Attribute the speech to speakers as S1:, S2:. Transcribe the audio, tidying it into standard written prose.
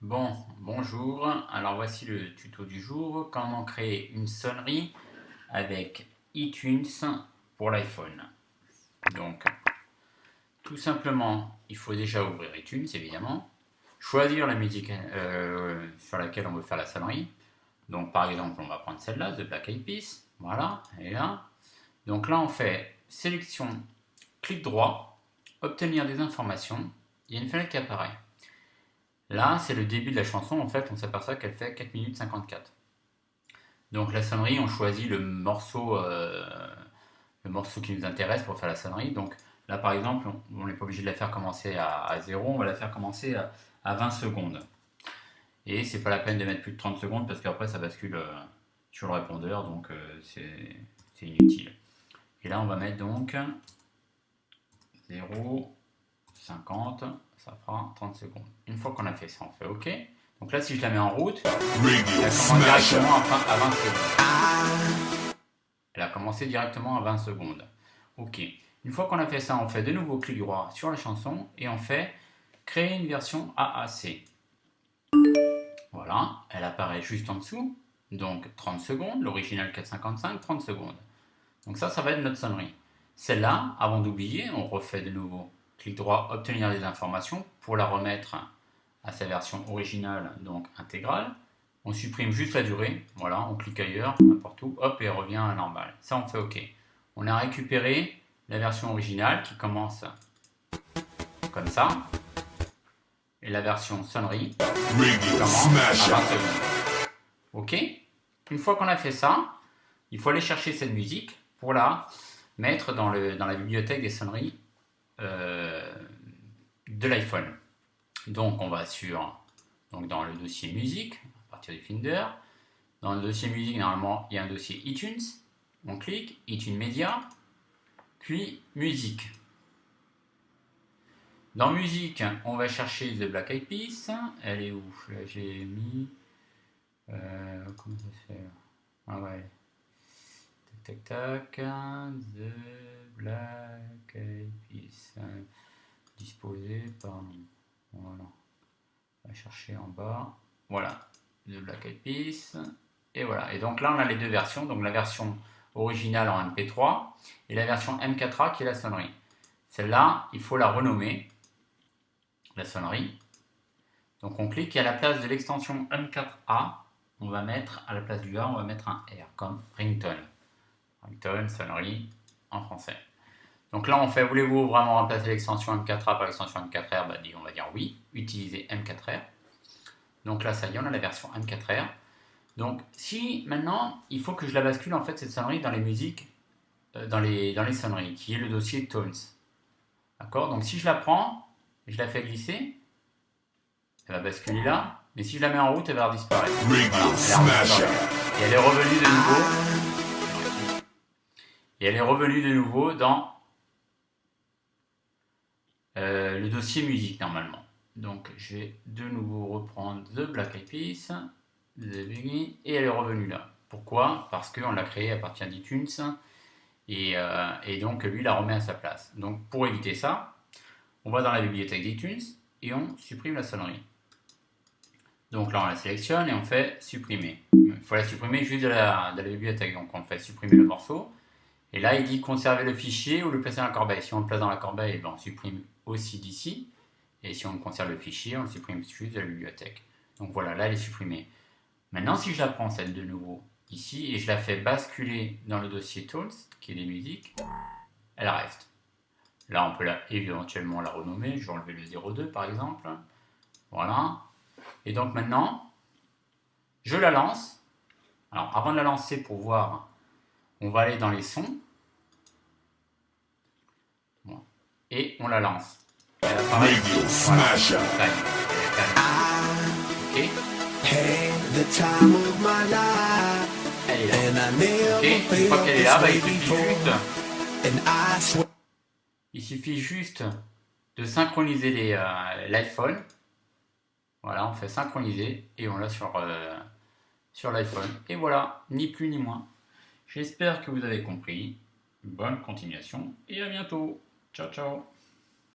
S1: Bonjour, alors voici le tuto du jour, comment créer une sonnerie avec iTunes pour l'iPhone. Donc, tout simplement, il faut déjà ouvrir iTunes évidemment, choisir la musique sur laquelle on veut faire la sonnerie. Donc par exemple, on va prendre celle-là, The Black Eyed Peas, voilà, elle est là. Donc là on fait sélection, clic droit, obtenir des informations, il y a une fenêtre qui apparaît. Là, c'est le début de la chanson, en fait, on s'aperçoit qu'elle fait 4 minutes 54. Donc la sonnerie, on choisit le morceau qui nous intéresse pour faire la sonnerie. Donc là, par exemple, on n'est pas obligé de la faire commencer à 0, on va la faire commencer à 20 secondes. Et c'est pas la peine de mettre plus de 30 secondes parce qu'après ça bascule sur le répondeur, donc c'est inutile. Et là, on va mettre donc 0, 50, ça fera 30 secondes. Une fois qu'on a fait ça, on fait OK. Donc là, si je la mets en route, elle commence directement à 20 secondes. Elle a commencé directement à 20 secondes. OK. Une fois qu'on a fait ça, on fait de nouveau clic droit sur la chanson et on fait créer une version AAC. Voilà, elle apparaît juste en dessous. Donc 30 secondes, l'original 4,55, 30 secondes. Donc ça va être notre sonnerie. Celle-là, avant d'oublier, on refait de nouveau clic droit, obtenir des informations pour la remettre à sa version originale, donc intégrale. On supprime juste la durée, voilà, on clique ailleurs, n'importe où, hop, et elle revient à la normale. Ça, on fait OK. On a récupéré la version originale qui commence comme ça, et la version sonnerie qui commence à 20 secondes. OK. Une fois qu'on a fait ça, il faut aller chercher cette musique pour la mettre dans la bibliothèque des sonneries de l'iPhone. Donc on va dans le dossier musique, à partir du Finder. Dans le dossier musique, normalement, il y a un dossier iTunes. On clique, iTunes Media, puis musique. Dans musique, on va chercher The Black Eyed Peas. Elle est où? Là, j'ai mis... comment ça se fait là? Ah ouais. Tac, tac, tac. The Black Eyed Peas. Disposé par... Voilà. On va chercher en bas. Voilà. The Black Eyed Peas. Et voilà. Et donc là, on a les deux versions. Donc la version originale en MP3 et la version M4A qui est la sonnerie. Celle-là, il faut la renommer, la sonnerie. Donc on clique et à la place de l'extension M4A, on va mettre, à la place du A, on va mettre un R, comme ringtone. Ringtone, sonnerie, en français. Donc là, on fait, voulez-vous vraiment remplacer l'extension M4A par l'extension M4R? On va dire oui, utiliser M4R. Donc là, ça y est, on a la version M4R. Donc si maintenant, il faut que je la bascule, en fait, cette sonnerie dans les musiques, dans les sonneries, qui est le dossier Tones. D'accord? Donc si je la prends, je la fais glisser, elle va basculer là, mais si je la mets en route, elle va disparaître. Voilà, et elle est revenue de nouveau. Et elle est revenue de nouveau dans le dossier musique normalement. Donc je vais de nouveau reprendre The Black Eyed Peas, The Biggie, et elle est revenue là. Pourquoi? Parce qu'on l'a créée à partir d'iTunes et donc lui la remet à sa place. Donc pour éviter ça, on va dans la bibliothèque d'iTunes et on supprime la sonnerie. Donc là on la sélectionne et on fait supprimer. Il faut la supprimer juste de la bibliothèque. Donc on fait supprimer le morceau. Et là il dit conserver le fichier ou le placer dans la corbeille. Si on le place dans la corbeille, on supprime aussi d'ici. Et si on conserve le fichier, on le supprime juste de la bibliothèque. Donc voilà, là elle est supprimée. Maintenant si je la prends celle de nouveau ici et je la fais basculer dans le dossier Tools, qui est des musiques, elle reste. Là on peut éventuellement la renommer. Je vais enlever le 02 par exemple. Voilà. Et donc maintenant, je la lance. Alors avant de la lancer pour voir, on va aller dans les sons. Et on la lance. Elle apparaît ici. Voilà. Ok. Elle est là. Ok. Une fois qu'elle est là, il suffit juste de synchroniser l'iPhone. Voilà, on fait synchroniser et on l'a sur l'iPhone. Et voilà, ni plus ni moins. J'espère que vous avez compris. Bonne continuation et à bientôt. Ciao, ciao.